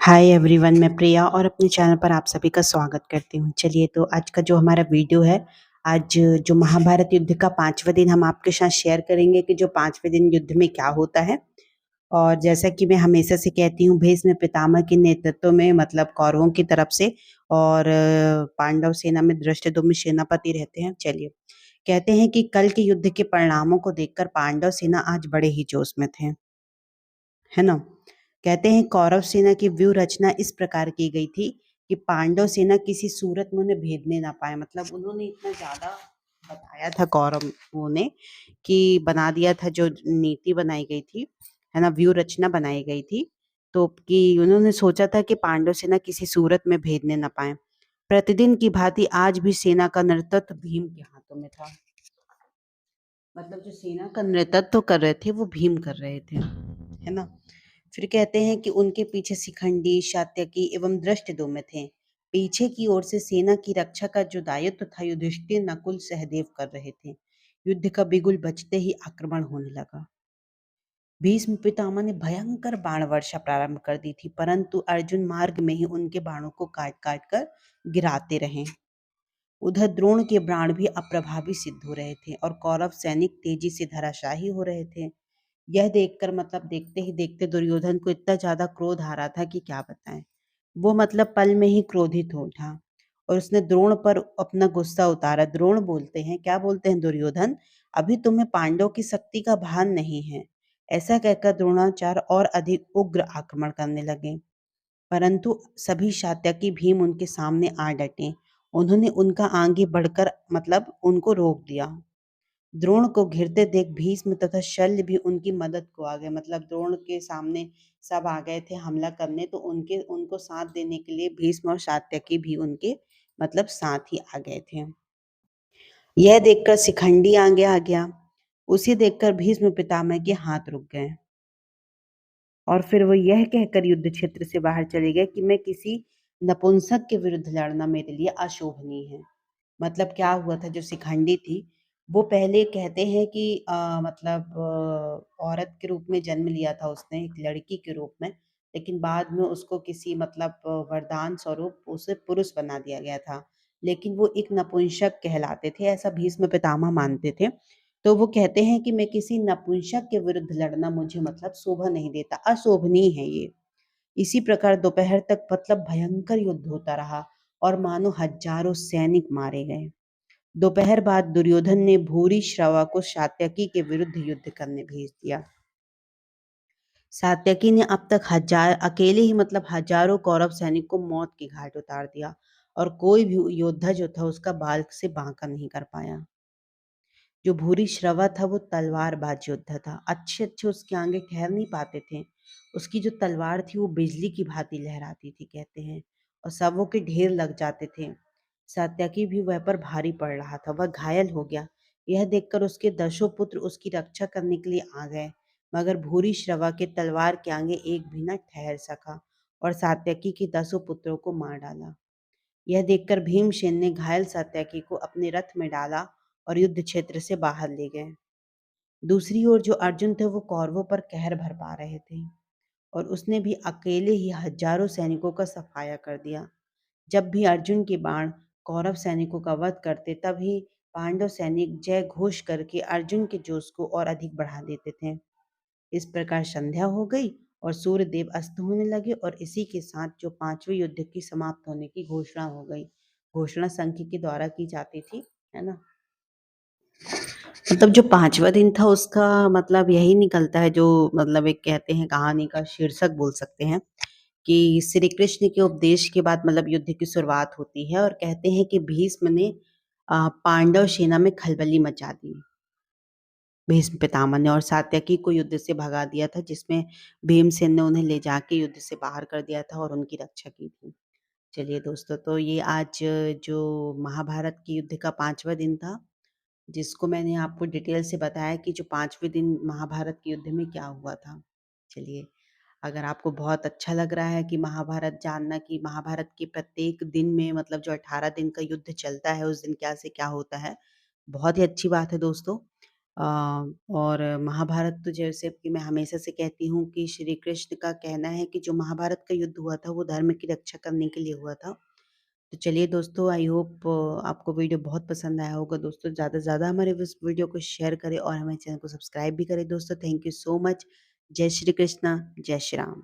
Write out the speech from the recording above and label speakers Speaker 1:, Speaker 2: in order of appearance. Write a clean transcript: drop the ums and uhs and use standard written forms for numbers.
Speaker 1: Hi everyone, मैं प्रिया और अपने चैनल पर आप सभी का स्वागत करती हूँ। चलिए, तो आज का जो हमारा वीडियो है, आज जो महाभारत युद्ध का 5वां दिन हम आपके साथ शेयर करेंगे कि जो 5वें दिन युद्ध में क्या होता है। और जैसा कि मैं हमेशा से कहती हूँ, भीष्म पितामह के नेतृत्व में मतलब कौरवों की तरफ से और पांडव सेना में धृष्टद्युम्न सेनापति रहते हैं। चलिए, कहते हैं कि कल के युद्ध के परिणामों को देखकर पांडव सेना आज बड़े ही जोश में थे, है ना। कहते हैं कौरव सेना की व्यूह रचना इस प्रकार की गई थी कि पांडव सेना किसी सूरत में उन्हें भेदने ना पाए। मतलब उन्होंने इतना ज्यादा बताया था कौरवों ने कि बना दिया था, जो नीति बनाई गई थी, है ना, व्यूह रचना बनाई गई थी, तो कि उन्होंने सोचा था कि पांडव सेना किसी सूरत में भेदने ना पाए। प्रतिदिन की भांति आज भी सेना का नेतृत्व भीम के हाथों में था। मतलब जो सेना का नेतृत्व कर रहे थे वो भीम कर रहे थे, है ना। फिर कहते हैं कि उनके पीछे शिखंडी, सात्यकी एवं धृष्टद्युम्न थे। पीछे की ओर से सेना की रक्षा का जो दायित्व था युधिष्ठिर, नकुल, सहदेव कर रहे थे। युद्ध का बिगुल बजते ही आक्रमण होने लगा। भीष्म पितामह ने भयंकर बाण वर्षा प्रारंभ कर दी थी, परंतु अर्जुन मार्ग में ही उनके बाणों को काट काट कर गिराते रहे। उधर द्रोण के बाण भी अप्रभावी सिद्ध हो रहे थे और कौरव सैनिक तेजी से धराशायी हो रहे थे। यह देखकर मतलब देखते ही देखते दुर्योधन को इतना ज्यादा क्रोध आ रहा था कि क्या बताएं। वो मतलब पल में ही क्रोधित हो उठा और उसने द्रोण पर अपना गुस्सा उतारा। द्रोण बोलते हैं, क्या बोलते हैं दुर्योधन, अभी तुम्हें पांडवों की शक्ति का भान नहीं है। ऐसा कहकर द्रोणाचार्य और अधिक उग्र आक्रमण करने लगे, परंतु सभी सात्यकी भीम उनके सामने आ डटे। उन्होंने उनका आगे बढ़कर मतलब उनको रोक दिया। द्रोण को घिरते देख भीष्म तथा शल्य भी उनकी मदद को आ गए। मतलब द्रोण के सामने सब आ गए थे हमला करने, तो उनके उनको साथ देने के लिए भीष्म और सात्यकी भी उनके मतलब साथ ही आ गए थे। यह देखकर शिखंडी आगे आ गया। उसे देखकर भीष्म पितामह के हाथ रुक गए और फिर वो यह कहकर युद्ध क्षेत्र से बाहर चले गए कि मैं किसी नपुंसक के विरुद्ध लड़ना मेरे लिए अशोभनीय है। मतलब क्या हुआ था, जो शिखंडी थी वो पहले कहते हैं कि मतलब औरत के रूप में जन्म लिया था उसने, एक लड़की के रूप में, लेकिन बाद में उसको किसी मतलब वरदान स्वरूप उसे पुरुष बना दिया गया था। लेकिन वो एक नपुंसक कहलाते थे, ऐसा भीष्म पितामह मानते थे। तो वो कहते हैं कि मैं किसी नपुंसक के विरुद्ध लड़ना मुझे मतलब शोभा नहीं देता, अशोभनीय है ये। इसी प्रकार दोपहर तक मतलब भयंकर युद्ध होता रहा और मानो हजारों सैनिक मारे गए। दोपहर बाद दुर्योधन ने भूरी श्रवा को सात्यकी के विरुद्ध युद्ध करने भेज दिया। सात्यकी ने अब तक अकेले ही मतलब हजारों कौरव सैनिक को मौत के घाट उतार दिया और कोई भी योद्धा जो था उसका बाल से बांका नहीं कर पाया। जो भूरी श्रवा था वो तलवारबाज योद्धा था, अच्छे अच्छे उसके आगे ठहर नहीं पाते थे। उसकी जो तलवार थी वो बिजली की भांति लहराती थी, कहते हैं, और सबों के ढेर लग जाते थे। सात्यकी भी वह पर भारी पड़ रहा था, वह घायल हो गया। यह देखकर उसके 10 पुत्र उसकी रक्षा करने के लिए आ गए, मगर भूरी श्रवा के तलवार के आगे एक भी न ठहर सका और सात्यकी के 10 पुत्रों को मार डाला। यह देखकर भीमसेन ने घायल सात्यकी को अपने रथ में डाला और युद्ध क्षेत्र से बाहर ले गए। दूसरी ओर जो अर्जुन थे वो कौरवों पर कहर भर पा रहे थे और उसने भी अकेले ही हजारों सैनिकों का सफाया कर दिया। जब भी अर्जुन के बाण कौरव सैनिकों का वध करते, तभी पांडव सैनिक जय घोष करके अर्जुन के जोश को और अधिक बढ़ा देते थे। इस प्रकार संध्या हो गई और सूर्य देव अस्त होने लगे और इसी के साथ जो 5वें युद्ध की समाप्त होने की घोषणा हो गई। घोषणा संख्या के द्वारा की जाती थी, है ना। मतलब जो 5वां दिन था उसका मतलब यही निकलता है, जो मतलब एक कहते हैं कहानी का शीर्षक बोल सकते हैं, कि श्री कृष्ण के उपदेश के बाद मतलब युद्ध की शुरुआत होती है और कहते हैं कि भीष्म ने पांडव सेना में खलबली मचा दी। भीष्म पितामह ने और सात्यकी को युद्ध से भगा दिया था, जिसमें भीमसेन ने उन्हें ले जाके युद्ध से बाहर कर दिया था और उनकी रक्षा की थी। चलिए दोस्तों, तो ये आज जो महाभारत के युद्ध का 5वां दिन था, जिसको मैंने आपको डिटेल से बताया कि जो 5वें दिन महाभारत के युद्ध में क्या हुआ था। चलिए, अगर आपको बहुत अच्छा लग रहा है कि महाभारत जानना, कि महाभारत के प्रत्येक दिन में मतलब जो 18 दिन का युद्ध चलता है उस दिन क्या से क्या होता है, बहुत ही अच्छी बात है दोस्तों। अ, और महाभारत तो जैसे कि मैं हमेशा से कहती हूँ कि श्री कृष्ण का कहना है कि जो महाभारत का युद्ध हुआ था वो धर्म की रक्षा करने के लिए हुआ था। तो चलिए दोस्तों, आई होप आपको वीडियो बहुत पसंद आया होगा दोस्तों। ज़्यादा से ज़्यादा हमारे इस वीडियो को शेयर करें और हमारे चैनल को सब्सक्राइब भी करें दोस्तों। Thank you so much. जय श्री कृष्णा, जय श्री राम।